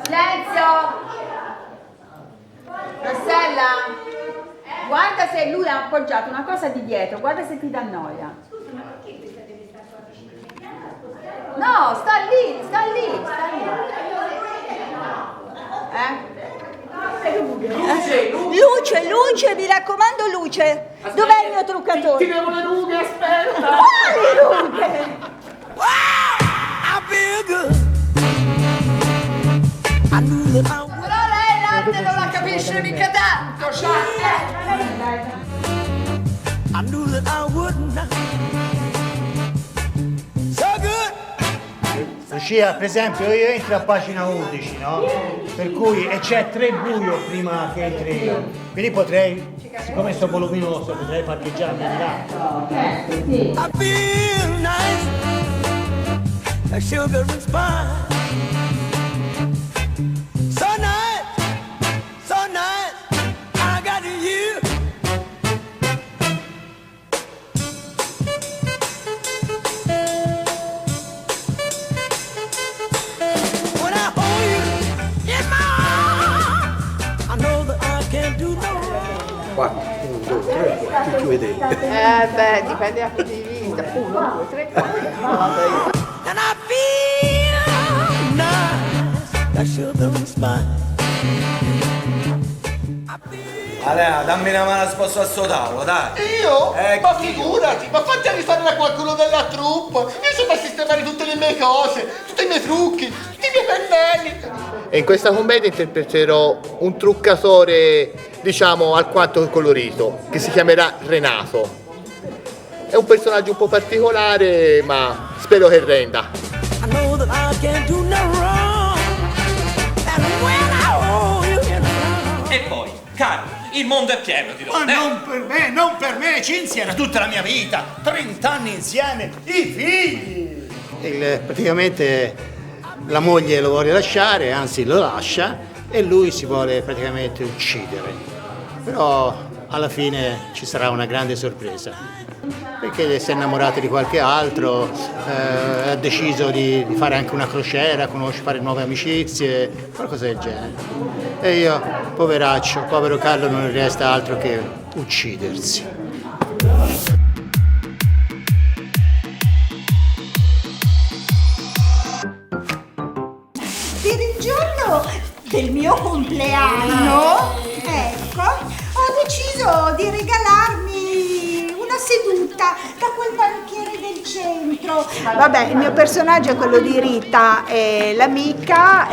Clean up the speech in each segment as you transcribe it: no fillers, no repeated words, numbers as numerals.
Silenzio! Rossella, guarda se lui ha appoggiato una cosa di dietro, guarda se ti dà noia. No, sta lì, sta lì, sta lì. Luce, luce, mi raccomando, luce. Dov'è il mio truccatore? Ti devo le rughe, aspetta! Quali rughe? Però lei l'arte non la capisce mica tanto, Lucia, per esempio, io entro a pagina 11, no? Per cui, e c'è 3 buio prima che entri io. Quindi potrei, siccome sto voluminoso, potrei parcheggiarmi di là. I feel nice, like sugar and spice. So nice, I got you. When I hold you in my arms, I know that I can't do no wrong. 4, 1, 2, 3, 4, ti chiudete. beh, dipende da punti di vista. 1, 2, 3, 4. And I feel nice, like sugar and spice. Alea, dammi una mano a spostare sto tavolo, dai. Io? Ecco. Ma figurati, ma fatti rifare da qualcuno della troupe. Io so da sistemare tutte le mie cose, tutti i miei trucchi, tutti i miei pennelli. E in questa commedia interpreterò un truccatore, diciamo, alquanto colorito, che si chiamerà Renato. È un personaggio un po' particolare, ma spero che renda. I know that I can't do no wrong. And when I hold you in my arms. E poi, caro, il mondo è pieno di Ma donne. non per me, Cinzia era tutta la mia vita, 30 anni insieme, i figli! Praticamente la moglie lo vuole lasciare, anzi lo lascia, e lui si vuole praticamente uccidere. Però alla fine ci sarà una grande sorpresa, perché si è innamorato di qualche altro, ha deciso di fare anche una crociera, fare nuove amicizie, qualcosa del genere. E io, poveraccio, povero Carlo, non resta altro che uccidersi. Per il giorno del mio compleanno, ecco, ho deciso di regalarmi una seduta da quel banchiere del centro. Vabbè, il mio personaggio è quello di Rita, l'amica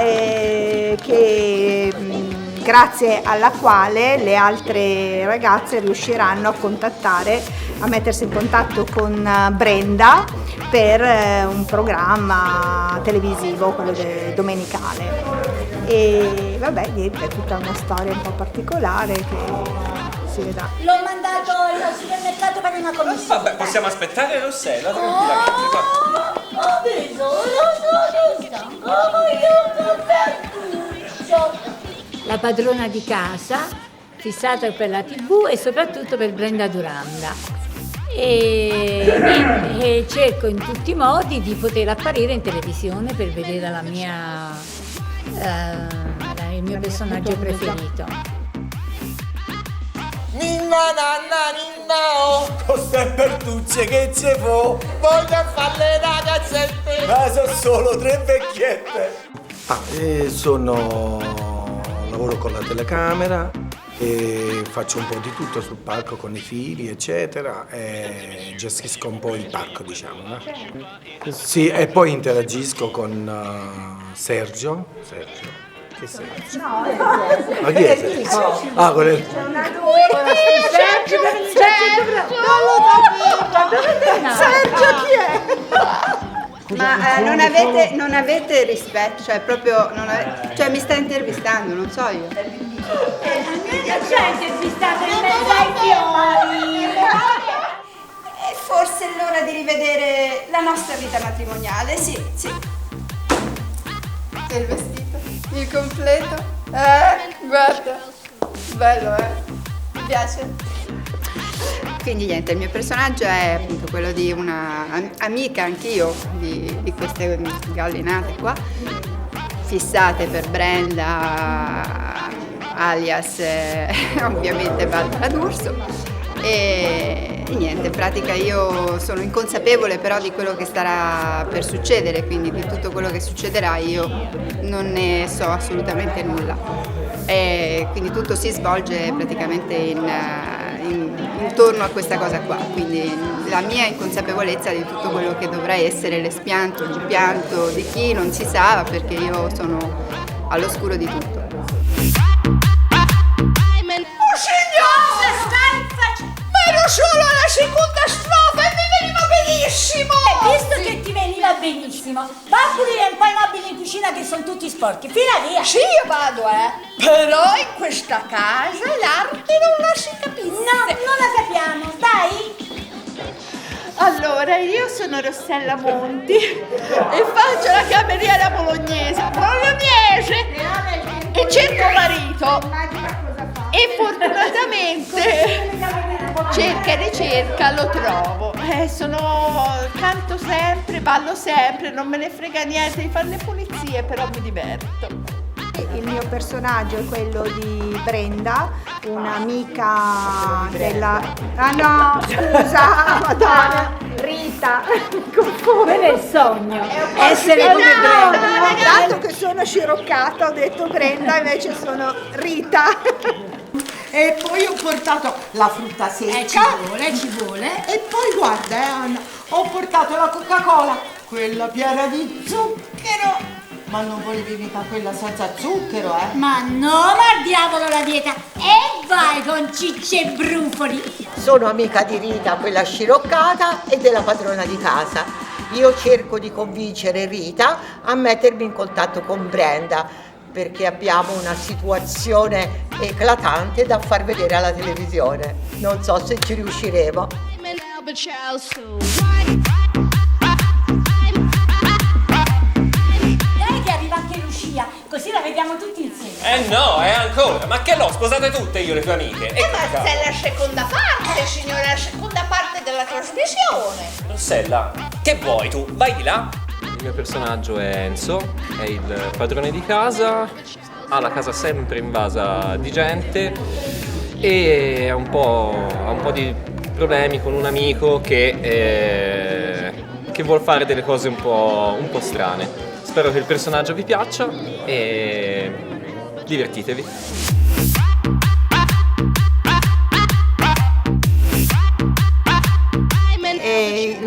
grazie alla quale le altre ragazze riusciranno a mettersi in contatto con Brenda per un programma televisivo, quello domenicale. E vabbè, niente, è tutta una storia un po' particolare che si vedrà. L'ho mandato al supermercato per una commissione. Vabbè, possiamo aspettare Rossella, tranquillamente. Adesso lo stanco, voglio un cappuccio. La padrona di casa, fissata per la TV e soprattutto per Brenda Duranda. E cerco in tutti i modi di poter apparire in televisione per vedere il mio personaggio preferito. Ninna nanna ninna oh, queste pertucce che ci fu, voglio fare le ragazzette, ma sono solo 3 vecchiette. Lavoro con la telecamera e faccio un po' di tutto sul palco con i fili, eccetera, e gestisco un po' il palco, diciamo, no? Sì, e poi interagisco con Sergio. Che Sergio? Ma chi è Sergio? Ah, con il... Sergio chi è? Ma non avete rispetto, cioè proprio cioè mi sta intervistando, non so io. Ci ha intervistato in mezzo ai fiori. E forse è l'ora di rivedere la nostra vita matrimoniale, sì. E il vestito? Il completo? Guarda, bello, mi piace. Quindi niente, il mio personaggio è appunto quello di una amica anch'io di queste gallinate qua. fissate per Brenda, alias ovviamente Barbara D'Urso. E niente, in pratica io sono inconsapevole però di quello che starà per succedere, quindi di tutto quello che succederà io non ne so assolutamente nulla. E quindi tutto si svolge praticamente intorno a questa cosa qua, quindi la mia inconsapevolezza di tutto quello che dovrà essere l'espianto, l'impianto di chi non si sa, perché io sono all'oscuro di tutto. Ero solo alla seconda strofa e mi veniva benissimo! Visto che ti veniva benissimo, va a pulire un po' i mobili in cucina che sono tutti sporchi, fila via! Sì, io vado, però in questa casa l'arte non la si capisce. No, non la capiamo, dai! Allora, io sono Rossella Monti e faccio la cameriera bolognese e cerco marito. E fortunatamente cerca e ricerca lo trovo. Canto sempre, ballo sempre, non me ne frega niente di fare le pulizie, però mi diverto. Il mio personaggio è quello di Brenda, un'amica della... Ah no, scusa, Madonna, Rita, Quello è il sogno, essere come Brenda. Dato che sono sciroccata ho detto Brenda, invece sono Rita. E poi ho portato la frutta secca. Ci vuole. E poi guarda, Anna, ho portato la Coca-Cola, quella piena di zucchero. Ma non volevi mica quella senza zucchero, Ma no, ma al diavolo la dieta. E vai con cicce e brufoli. Sono amica di Rita, quella sciroccata, e della padrona di casa. Io cerco di convincere Rita a mettermi in contatto con Brenda, perché abbiamo una situazione eclatante da far vedere alla televisione. Non so se ci riusciremo. Dai che arriva anche Lucia, così la vediamo tutti insieme. No, è ancora. Ma che l'ho sposate tutte io le tue amiche? Ma sei la seconda parte, signora, la seconda parte della trasmissione. Rossella, che vuoi tu? Vai di là. Il mio personaggio è Enzo, è il padrone di casa, ha la casa sempre invasa di gente e ha un po' di problemi con un amico che vuol fare delle cose un po' strane. Spero che il personaggio vi piaccia e divertitevi.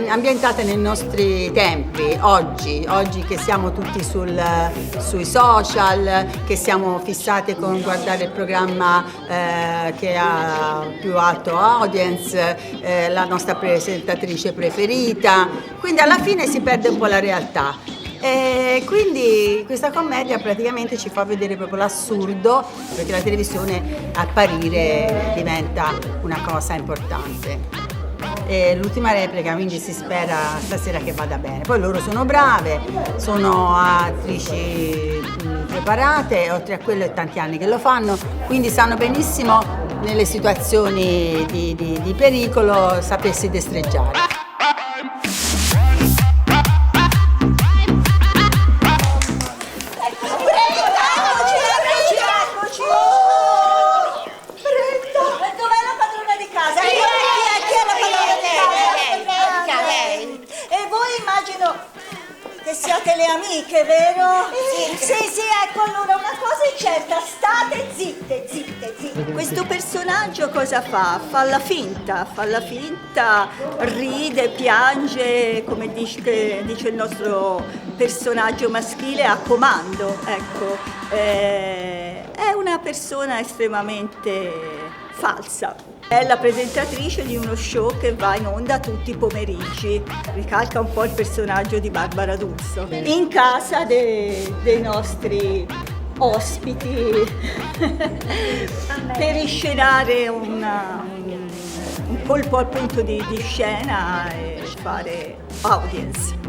Ambientate nei nostri tempi, oggi che siamo tutti sui social, che siamo fissati con guardare il programma che ha più alto audience, la nostra presentatrice preferita, quindi alla fine si perde un po' la realtà. E quindi questa commedia praticamente ci fa vedere proprio l'assurdo, perché la televisione apparire diventa una cosa importante. E l'ultima replica, quindi si spera stasera che vada bene. Poi loro sono brave, sono attrici preparate, oltre a quello è tanti anni che lo fanno, quindi sanno benissimo nelle situazioni di pericolo sapersi destreggiare. Siate le amiche, vero? Sì, ecco, allora una cosa è certa, state zitte. Questo personaggio cosa fa? Fa la finta, ride, piange, come dice il nostro personaggio maschile, a comando, ecco. È una persona estremamente falsa. È la presentatrice di uno show che va in onda tutti i pomeriggi, ricalca un po' il personaggio di Barbara D'Urso. In casa dei nostri ospiti per inscenare un colpo appunto di scena e fare audience.